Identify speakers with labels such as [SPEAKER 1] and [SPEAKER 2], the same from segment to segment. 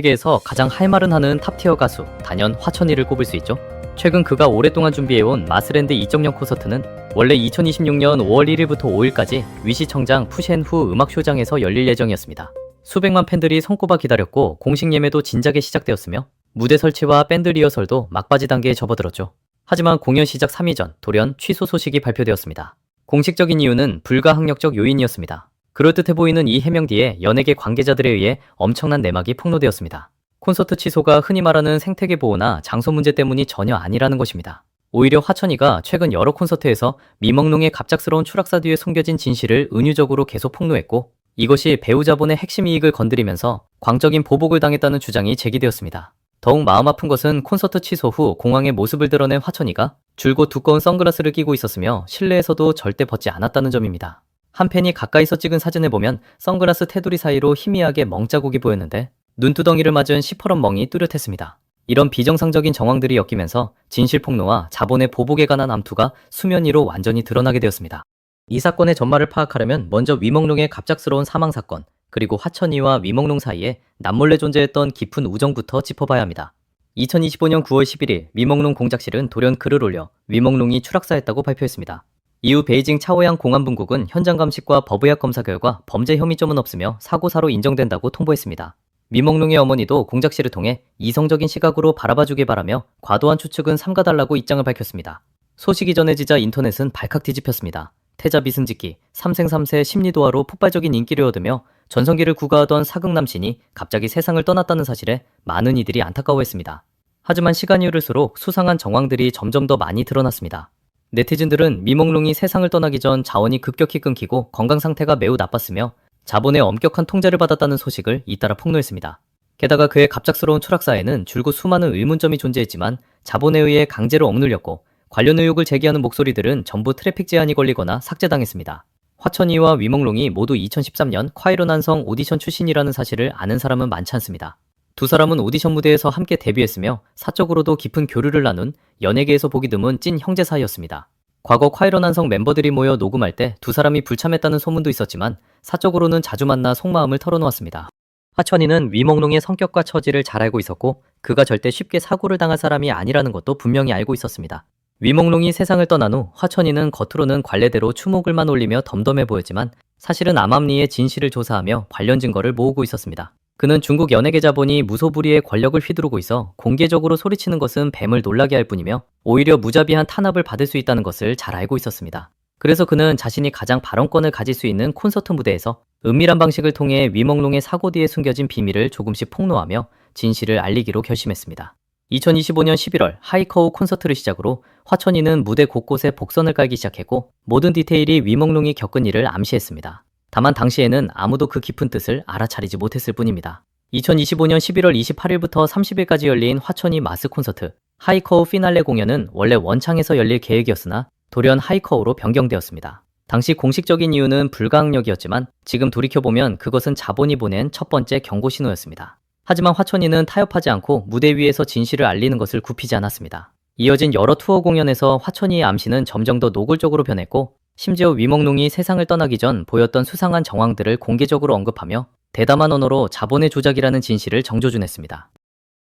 [SPEAKER 1] 세계에서 가장 할말은 하는 탑티어 가수, 단연 화천이를 꼽을 수 있죠. 최근 그가 오랫동안 준비해온 마스랜드 2.0 콘서트는 원래 2026년 5월 1일부터 5일까지 위시청장 푸셴후 음악쇼장에서 열릴 예정이었습니다. 수백만 팬들이 손꼽아 기다렸고 공식 예매도 진작에 시작되었으며 무대 설치와 밴드 리허설도 막바지 단계에 접어들었죠. 하지만 공연 시작 3일 전 돌연 취소 소식이 발표되었습니다. 공식적인 이유는 불가항력적 요인이었습니다. 그럴듯해 보이는 이 해명 뒤에 연예계 관계자들에 의해 엄청난 내막이 폭로되었습니다. 콘서트 취소가 흔히 말하는 생태계 보호나 장소 문제 때문이 전혀 아니라는 것입니다. 오히려 화천이가 최근 여러 콘서트에서 미먹농의 갑작스러운 추락사 뒤에 숨겨진 진실을 은유적으로 계속 폭로했고, 이것이 배우 자본의 핵심 이익을 건드리면서 광적인 보복을 당했다는 주장이 제기되었습니다. 더욱 마음 아픈 것은 콘서트 취소 후 공항의 모습을 드러낸 화천이가 줄곧 두꺼운 선글라스를 끼고 있었으며 실내에서도 절대 벗지 않았다는 점입니다. 한 팬이 가까이서 찍은 사진을 보면 선글라스 테두리 사이로 희미하게 멍자국이 보였는데 눈두덩이를 맞은 시퍼런 멍이 뚜렷했습니다. 이런 비정상적인 정황들이 엮이면서 진실 폭로와 자본의 보복에 관한 암투가 수면 위로 완전히 드러나게 되었습니다. 이 사건의 전말을 파악하려면 먼저 위먹농의 갑작스러운 사망 사건, 그리고 화천이와 위먹농 사이에 남몰래 존재했던 깊은 우정부터 짚어봐야 합니다. 2025년 9월 11일 위먹농 공작실은 돌연 글을 올려 위먹농이 추락사했다고 발표했습니다. 이후 베이징 차오양 공안분국은 현장 감식과 법의학 검사 결과 범죄 혐의점은 없으며 사고사로 인정된다고 통보했습니다. 위먹농의 어머니도 공작실을 통해 이성적인 시각으로 바라봐주길 바라며 과도한 추측은 삼가달라고 입장을 밝혔습니다. 소식이 전해지자 인터넷은 발칵 뒤집혔습니다. 태자 비승짓기, 삼생삼세 심리도화로 폭발적인 인기를 얻으며 전성기를 구가하던 사극남신이 갑자기 세상을 떠났다는 사실에 많은 이들이 안타까워했습니다. 하지만 시간이 흐를수록 수상한 정황들이 점점 더 많이 드러났습니다. 네티즌들은 위먹농이 세상을 떠나기 전 자원이 급격히 끊기고 건강 상태가 매우 나빴으며 자본의 엄격한 통제를 받았다는 소식을 잇따라 폭로했습니다. 게다가 그의 갑작스러운 추락사에는 줄곧 수많은 의문점이 존재했지만 자본에 의해 강제로 억눌렸고 관련 의혹을 제기하는 목소리들은 전부 트래픽 제한이 걸리거나 삭제당했습니다. 화천이와 위먹농이 모두 2013년 콰이로 난성 오디션 출신이라는 사실을 아는 사람은 많지 않습니다. 두 사람은 오디션 무대에서 함께 데뷔했으며 사적으로도 깊은 교류를 나눈 연예계에서 보기 드문 찐 형제 사이였습니다. 과거 콰이로 난성 멤버들이 모여 녹음할 때 두 사람이 불참했다는 소문도 있었지만 사적으로는 자주 만나 속마음을 털어놓았습니다. 화천이는 위먹농의 성격과 처지를 잘 알고 있었고 그가 절대 쉽게 사고를 당할 사람이 아니라는 것도 분명히 알고 있었습니다. 위먹농이 세상을 떠난 후 화천이는 겉으로는 관례대로 추모글만 올리며 덤덤해 보였지만 사실은 암암리의 진실을 조사하며 관련 증거를 모으고 있었습니다. 그는 중국 연예계 자본이 무소불위의 권력을 휘두르고 있어 공개적으로 소리치는 것은 뱀을 놀라게 할 뿐이며 오히려 무자비한 탄압을 받을 수 있다는 것을 잘 알고 있었습니다. 그래서 그는 자신이 가장 발언권을 가질 수 있는 콘서트 무대에서 은밀한 방식을 통해 위먹농의 사고 뒤에 숨겨진 비밀을 조금씩 폭로하며 진실을 알리기로 결심했습니다. 2025년 11월 하이커우 콘서트를 시작으로 화천이는 무대 곳곳에 복선을 깔기 시작했고 모든 디테일이 위먹농이 겪은 일을 암시했습니다. 다만 당시에는 아무도 그 깊은 뜻을 알아차리지 못했을 뿐입니다. 2025년 11월 28일부터 30일까지 열린 화천이 마스 콘서트 하이커우 피날레 공연은 원래 원창에서 열릴 계획이었으나 돌연 하이커우로 변경되었습니다. 당시 공식적인 이유는 불가항력이었지만 지금 돌이켜보면 그것은 자본이 보낸 첫 번째 경고 신호였습니다. 하지만 화천이는 타협하지 않고 무대 위에서 진실을 알리는 것을 굽히지 않았습니다. 이어진 여러 투어 공연에서 화천이의 암시는 점점 더 노골적으로 변했고 심지어 위먹농이 세상을 떠나기 전 보였던 수상한 정황들을 공개적으로 언급하며 대담한 언어로 자본의 조작이라는 진실을 정조준했습니다.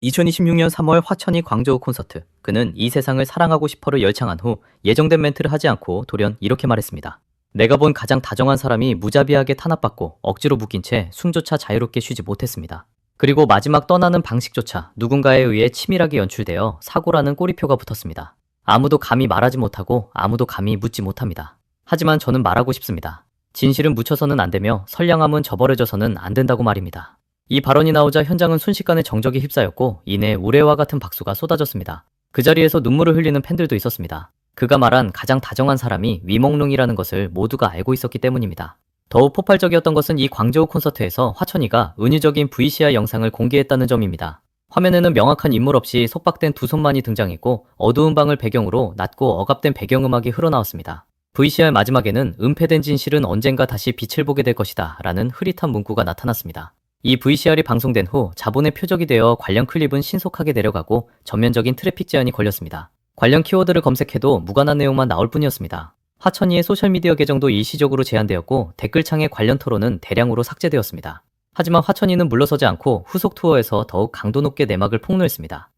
[SPEAKER 1] 2026년 3월 화천이 광저우 콘서트. 그는 이 세상을 사랑하고 싶어를 열창한 후 예정된 멘트를 하지 않고 돌연 이렇게 말했습니다. 내가 본 가장 다정한 사람이 무자비하게 탄압받고 억지로 묶인 채 숨조차 자유롭게 쉬지 못했습니다. 그리고 마지막 떠나는 방식조차 누군가에 의해 치밀하게 연출되어 사고라는 꼬리표가 붙었습니다. 아무도 감히 말하지 못하고 아무도 감히 묻지 못합니다. 하지만 저는 말하고 싶습니다. 진실은 묻혀서는 안 되며 선량함은 저버려져서는 안 된다고 말입니다. 이 발언이 나오자 현장은 순식간에 정적이 휩싸였고 이내 우레와 같은 박수가 쏟아졌습니다. 그 자리에서 눈물을 흘리는 팬들도 있었습니다. 그가 말한 가장 다정한 사람이 위먹농이라는 것을 모두가 알고 있었기 때문입니다. 더욱 폭발적이었던 것은 이 광저우 콘서트에서 화천이가 은유적인 VCR 영상을 공개했다는 점입니다. 화면에는 명확한 인물 없이 속박된 두 손만이 등장했고 어두운 방을 배경으로 낮고 억압된 배경음악이 흘러나왔습니다. VCR 마지막에는 은폐된 진실은 언젠가 다시 빛을 보게 될 것이다 라는 흐릿한 문구가 나타났습니다. 이 VCR이 방송된 후 자본의 표적이 되어 관련 클립은 신속하게 내려가고 전면적인 트래픽 제한이 걸렸습니다. 관련 키워드를 검색해도 무관한 내용만 나올 뿐이었습니다. 화천이의 소셜미디어 계정도 일시적으로 제한되었고 댓글창의 관련 토론은 대량으로 삭제되었습니다. 하지만 화천이는 물러서지 않고 후속 투어에서 더욱 강도 높게 내막을 폭로했습니다.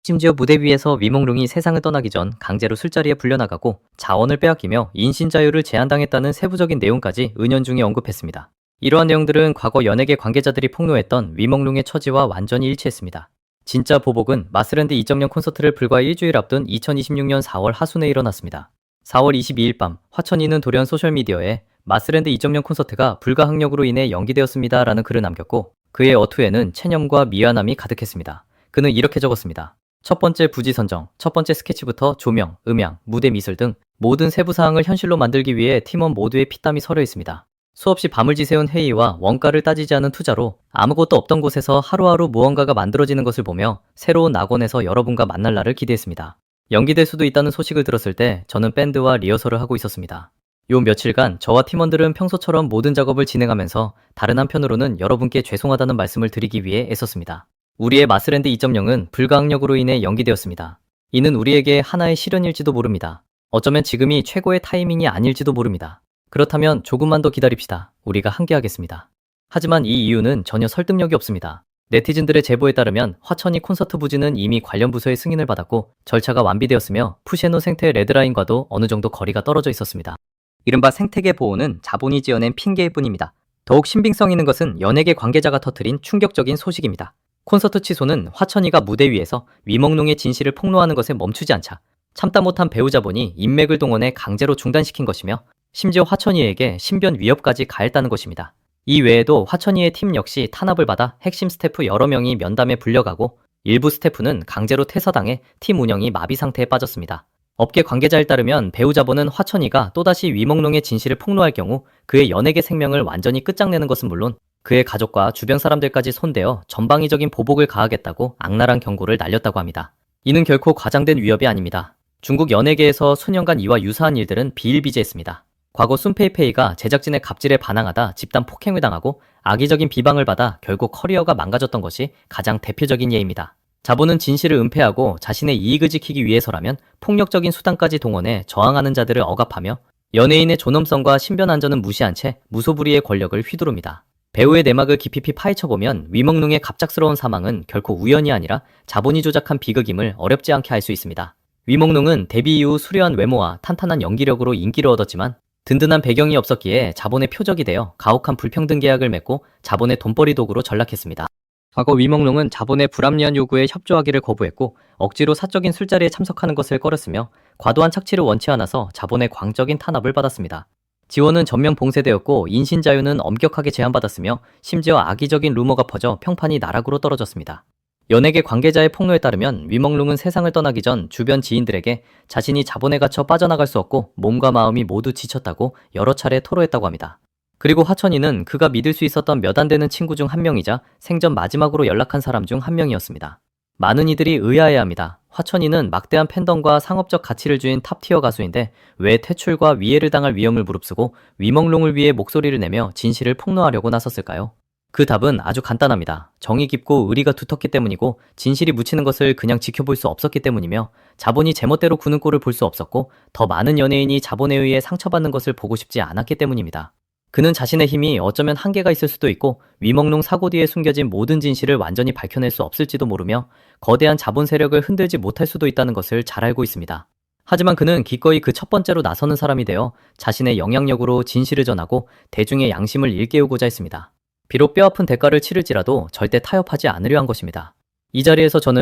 [SPEAKER 1] 심지어 무대 위에서 위몽룡이 세상을 떠나기 전 강제로 술자리에 불려나가고 자원을 빼앗기며 인신자유를 제한당했다는 세부적인 내용까지 은연중에 언급했습니다. 이러한 내용들은 과거 연예계 관계자들이 폭로했던 위몽룡의 처지와 완전히 일치했습니다. 진짜 보복은 마스랜드 2.0 콘서트를 불과 일주일 앞둔 2026년 4월 하순에 일어났습니다. 4월 22일 밤 화천이는 돌연 소셜미디어에 마스랜드 2.0 콘서트가 불가항력으로 인해 연기되었습니다 라는 글을 남겼고, 그의 어투에는 체념과 미안함이 가득했습니다. 그는 이렇게 적었습니다. 첫 번째 부지 선정, 첫 번째 스케치부터 조명, 음향, 무대 미술 등 모든 세부 사항을 현실로 만들기 위해 팀원 모두의 피땀이 서려 있습니다. 수없이 밤을 지새운 회의와 원가를 따지지 않은 투자로 아무것도 없던 곳에서 하루하루 무언가가 만들어지는 것을 보며 새로운 낙원에서 여러분과 만날 날을 기대했습니다. 연기될 수도 있다는 소식을 들었을 때 저는 밴드와 리허설을 하고 있었습니다. 요 며칠간 저와 팀원들은 평소처럼 모든 작업을 진행하면서 다른 한편으로는 여러분께 죄송하다는 말씀을 드리기 위해 애썼습니다. 우리의 마스랜드 2.0은 불가항력으로 인해 연기되었습니다. 이는 우리에게 하나의 시련일지도 모릅니다. 어쩌면 지금이 최고의 타이밍이 아닐지도 모릅니다. 그렇다면 조금만 더 기다립시다. 우리가 함께하겠습니다. 하지만 이 이유는 전혀 설득력이 없습니다. 네티즌들의 제보에 따르면 화천이 콘서트 부지는 이미 관련 부서의 승인을 받았고 절차가 완비되었으며 푸시앤호 생태 레드라인과도 어느 정도 거리가 떨어져 있었습니다. 이른바 생태계 보호는 자본이 지어낸 핑계일 뿐입니다. 더욱 신빙성 있는 것은 연예계 관계자가 터뜨린 충격적인 소식입니다. 콘서트 취소는 화천이가 무대 위에서 위몽룡의 진실을 폭로하는 것에 멈추지 않자 참다 못한 배우자본이 인맥을 동원해 강제로 중단시킨 것이며, 심지어 화천이에게 신변 위협까지 가했다는 것입니다. 이 외에도 화천이의 팀 역시 탄압을 받아 핵심 스태프 여러 명이 면담에 불려가고 일부 스태프는 강제로 퇴사당해 팀 운영이 마비 상태에 빠졌습니다. 업계 관계자에 따르면 배우자본은 화천이가 또다시 위몽룡의 진실을 폭로할 경우 그의 연예계 생명을 완전히 끝장내는 것은 물론 그의 가족과 주변 사람들까지 손대어 전방위적인 보복을 가하겠다고 악랄한 경고를 날렸다고 합니다. 이는 결코 과장된 위협이 아닙니다. 중국 연예계에서 수년간 이와 유사한 일들은 비일비재했습니다. 과거 순페이페이가 제작진의 갑질에 반항하다 집단 폭행을 당하고 악의적인 비방을 받아 결국 커리어가 망가졌던 것이 가장 대표적인 예입니다. 자본은 진실을 은폐하고 자신의 이익을 지키기 위해서라면 폭력적인 수단까지 동원해 저항하는 자들을 억압하며 연예인의 존엄성과 신변 안전은 무시한 채 무소불위의 권력을 휘두릅니다. 배우의 내막을 깊이 파헤쳐보면 위몽룡의 갑작스러운 사망은 결코 우연이 아니라 자본이 조작한 비극임을 어렵지 않게 알 수 있습니다. 위몽룡은 데뷔 이후 수려한 외모와 탄탄한 연기력으로 인기를 얻었지만 든든한 배경이 없었기에 자본의 표적이 되어 가혹한 불평등 계약을 맺고 자본의 돈벌이 도구로 전락했습니다. 과거 위몽룡은 자본의 불합리한 요구에 협조하기를 거부했고 억지로 사적인 술자리에 참석하는 것을 꺼렸으며 과도한 착취를 원치 않아서 자본의 광적인 탄압을 받았습니다. 지원은 전면 봉쇄되었고 인신자유는 엄격하게 제한받았으며 심지어 악의적인 루머가 퍼져 평판이 나락으로 떨어졌습니다. 연예계 관계자의 폭로에 따르면 위몽룡은 세상을 떠나기 전 주변 지인들에게 자신이 자본에 갇혀 빠져나갈 수 없고 몸과 마음이 모두 지쳤다고 여러 차례 토로했다고 합니다. 그리고 화천이는 그가 믿을 수 있었던 몇 안 되는 친구 중 한 명이자 생전 마지막으로 연락한 사람 중 한 명이었습니다. 많은 이들이 의아해합니다. 화천이는 막대한 팬덤과 상업적 가치를 지닌 탑티어 가수인데 왜 퇴출과 위해를 당할 위험을 무릅쓰고 위몽룡을 위해 목소리를 내며 진실을 폭로하려고 나섰을까요? 그 답은 아주 간단합니다. 정이 깊고 의리가 두텁기 때문이고 진실이 묻히는 것을 그냥 지켜볼 수 없었기 때문이며 자본이 제멋대로 구는 꼴을 볼 수 없었고 더 많은 연예인이 자본에 의해 상처받는 것을 보고 싶지 않았기 때문입니다. 그는 자신의 힘이 어쩌면 한계가 있을 수도 있고 위몽룡 사고 뒤에 숨겨진 모든 진실을 완전히 밝혀낼 수 없을지도 모르며 거대한 자본 세력을 흔들지 못할 수도 있다는 것을 잘 알고 있습니다. 하지만 그는 기꺼이 그 첫 번째로 나서는 사람이 되어 자신의 영향력으로 진실을 전하고 대중의 양심을 일깨우고자 했습니다. 비록 뼈아픈 대가를 치를지라도 절대 타협하지 않으려 한 것입니다. 이 자리에서 저는